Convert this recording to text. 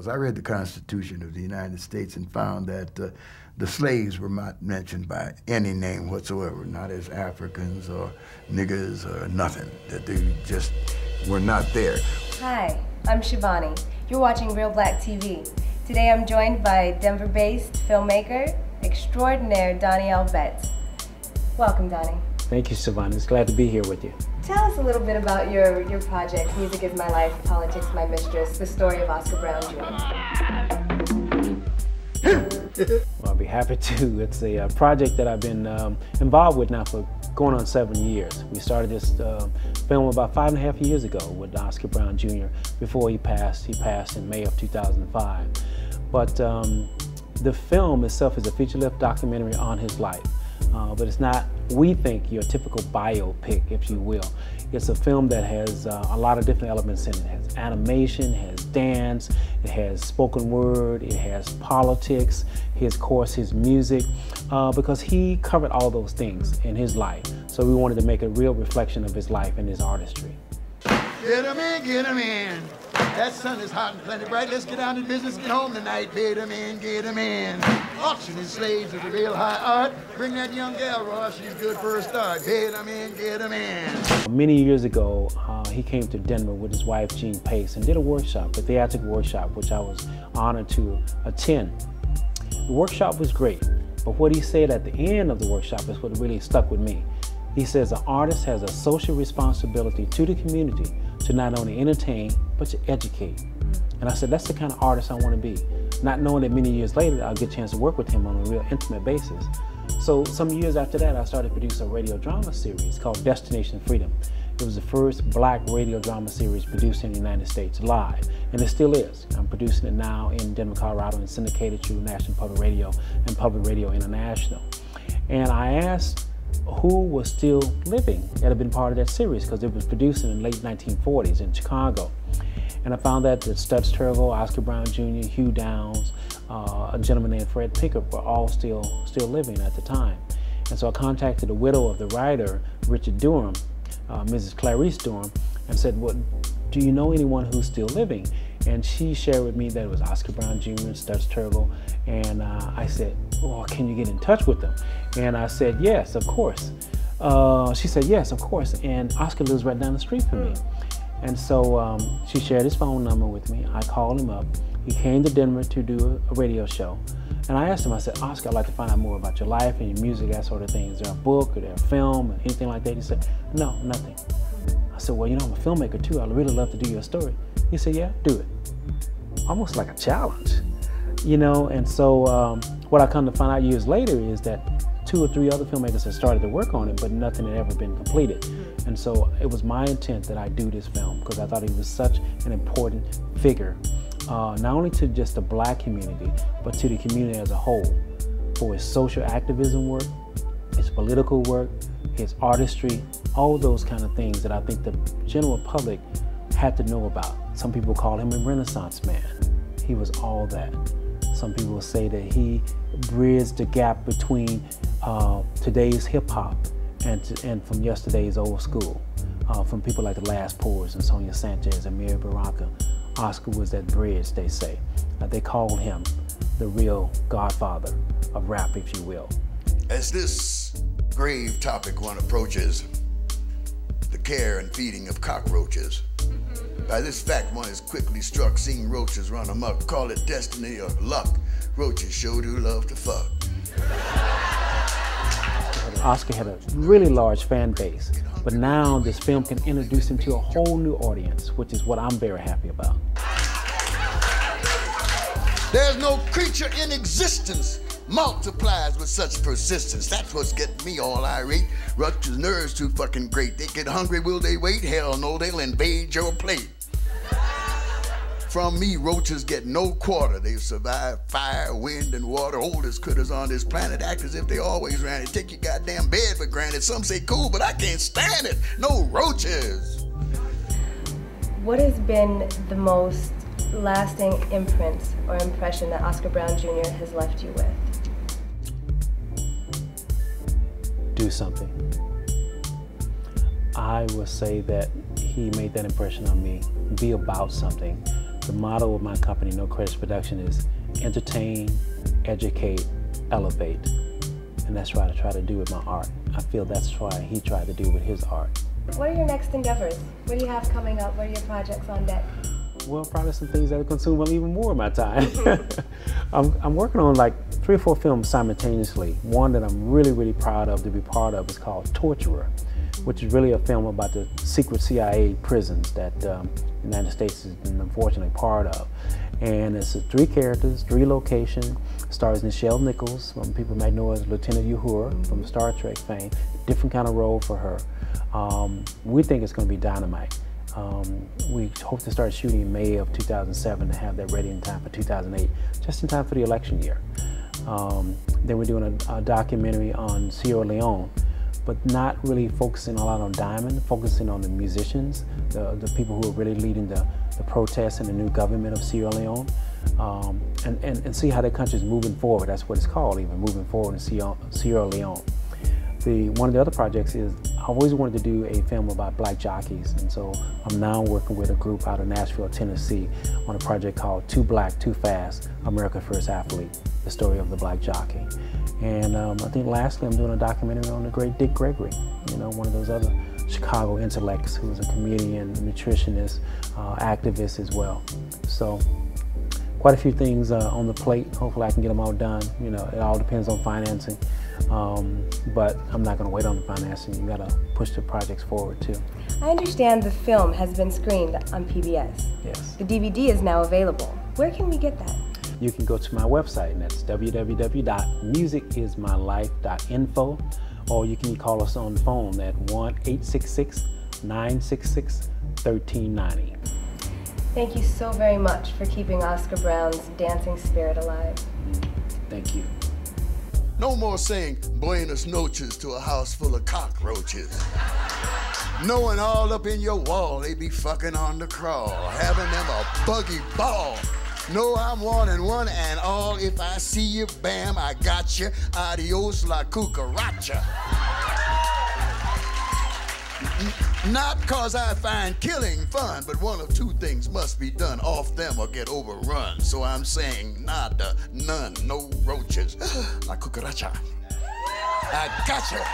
I read the Constitution of the United States and found that the slaves were not mentioned by any name whatsoever, not as Africans or niggers or nothing, that they just were not there. Hi, I'm Shivani. You're watching Reelblack TV. Today I'm joined by Denver-based filmmaker extraordinaire Donnie Betts. Welcome, Donnie. Thank you, Shivani. It's glad to be here with you. Tell us a little bit about your project, Music is My Life, Politics My Mistress, the story of Oscar Brown Jr. Well, I'll be happy to. It's a project that I've been involved with now for going on 7 years. We started this film about 5.5 years ago with Oscar Brown Jr. before he passed. He passed in May of 2005. But the film itself is a feature-length documentary on his life. But it's not, we think, your typical biopic, if you will. It's a film that has a lot of different elements in it. It has animation, it has dance, it has spoken word, it has politics, of course, his music, because he covered all those things in his life. So we wanted to make a real reflection of his life and his artistry. Get 'em in, get 'em in. That sun is hot and plenty bright. Let's get down to business, get home tonight. Get 'em in, get 'em in. Auctioning slaves is a real high art. Bring that young gal, Ross, she's good for a start. Get 'em in, get 'em in. Many years ago, he came to Denver with his wife, Jean Pace, and did a workshop, a theatrical workshop, which I was honored to attend. The workshop was great, but what he said at the end of the workshop is what really stuck with me. He says an artist has a social responsibility to the community to not only entertain, but to educate. And I said, that's the kind of artist I want to be. Not knowing that many years later, I'll get a chance to work with him on a real intimate basis. So some years after that, I started producing a radio drama series called Destination Freedom. It was the first black radio drama series produced in the United States live, and it still is. I'm producing it now in Denver, Colorado, and syndicated through National Public Radio and Public Radio International. And I asked who was still living that had been part of that series, because it was produced in the late 1940s in Chicago. And I found that Studs Terkel, Oscar Brown Jr., Hugh Downs, a gentleman named Fred Pickett were all still living at the time. And so I contacted the widow of the writer, Richard Durham, Mrs. Clarice Durham, and said, well, do you know anyone who's still living? And she shared with me that it was Oscar Brown Jr. and Studs Terkel. And I said, well, can you get in touch with them? And I said, yes, of course. She said, yes, of course. And Oscar lives right down the street from me. And so she shared his phone number with me. I called him up. He came to Denver to do a radio show. And I asked him, I said, Oscar, I'd like to find out more about your life and your music, that sort of thing. Is there a book or there a film or anything like that? He said, no, nothing. I said, well, you know, I'm a filmmaker too. I'd really love to do your story. He said, yeah, do it. Almost like a challenge, you know? And so what I come to find out years later is that 2 or 3 other filmmakers had started to work on it, but nothing had ever been completed. And so it was my intent that I do this film because I thought he was such an important figure, not only to just the black community, but to the community as a whole, for his social activism work, his political work, his artistry, all those kind of things that I think the general public had to know about. Some people call him a Renaissance man. He was all that. Some people say that he bridged the gap between today's hip hop and from yesterday's old school. From people like the Last Pours and Sonia Sanchez and Mary Baraka. Oscar was that bridge, they say. They called him the real godfather of rap, if you will. As this grave topic one approaches, the care and feeding of cockroaches, by this fact one is quickly struck, seeing roaches run amok. Call it destiny or luck. Roaches sure do love to fuck. Oscar had a really large fan base, but now this film can introduce him to a whole new audience, which is what I'm very happy about. There's no creature in existence multiplies with such persistence. That's what's getting me all irate. Roaches' nerves too fucking great. They get hungry, will they wait? Hell no, they'll invade your plate. From me, roaches get no quarter. They survive fire, wind, and water. Oldest critters on this planet act as if they always ran it. Take your goddamn bed for granted. Some say cool, but I can't stand it. No roaches. What has been the most lasting imprint or impression that Oscar Brown Jr. has left you with? Do something. I would say that he made that impression on me. Be about something. The motto of my company, No Credits Production, is entertain, educate, elevate. And that's what I try to do with my art. I feel that's why he tried to do with his art. What are your next endeavors? What do you have coming up? What are your projects on deck? Well, probably some things that will consume even more of my time. I'm working on like 3 or 4 films simultaneously. One that I'm really, really proud of to be part of is called Torturer, which is really a film about the secret CIA prisons that the United States has been unfortunately part of. And it's 3 characters, 3 locations. Stars Nichelle Nichols, people might know as Lieutenant Uhura from Star Trek fame. Different kind of role for her. We think it's going to be dynamite. We hope to start shooting in May of 2007 to have that ready in time for 2008, just in time for the election year. Then we're doing a documentary on Sierra Leone, but not really focusing a lot on Diamond, focusing on the musicians, the people who are really leading the protests and the new government of Sierra Leone, and see how the country's moving forward. That's what it's called, even moving forward in Sierra Leone. One of the other projects is I always wanted to do a film about black jockeys, and so I'm now working with a group out of Nashville, Tennessee on a project called Too Black, Too Fast, America's First Athlete, the story of the black jockey. And I think lastly I'm doing a documentary on the great Dick Gregory, one of those other Chicago intellects who's a comedian, nutritionist, activist as well. So quite a few things on the plate. Hopefully I can get them all done. It all depends on financing. But I'm not going to wait on the financing. You got to push the projects forward too. I understand the film has been screened on PBS. Yes. The DVD is now available. Where can we get that? You can go to my website, and that's www.musicismylife.info, or you can call us on the phone at 1-866-966-1390. Thank you so very much for keeping Oscar Brown's dancing spirit alive. Thank you. No more saying buenas noches to a house full of cockroaches. Knowing all up in your wall they be fucking on the crawl, having them a buggy ball. No, I'm 1 and 1 and all. If I see you, bam, I got you. Adios la cucaracha. Not cause I find killing fun, but one of 2 things must be done. Off them or get overrun. So I'm saying nada, none, no roaches. La cucaracha. I gotcha.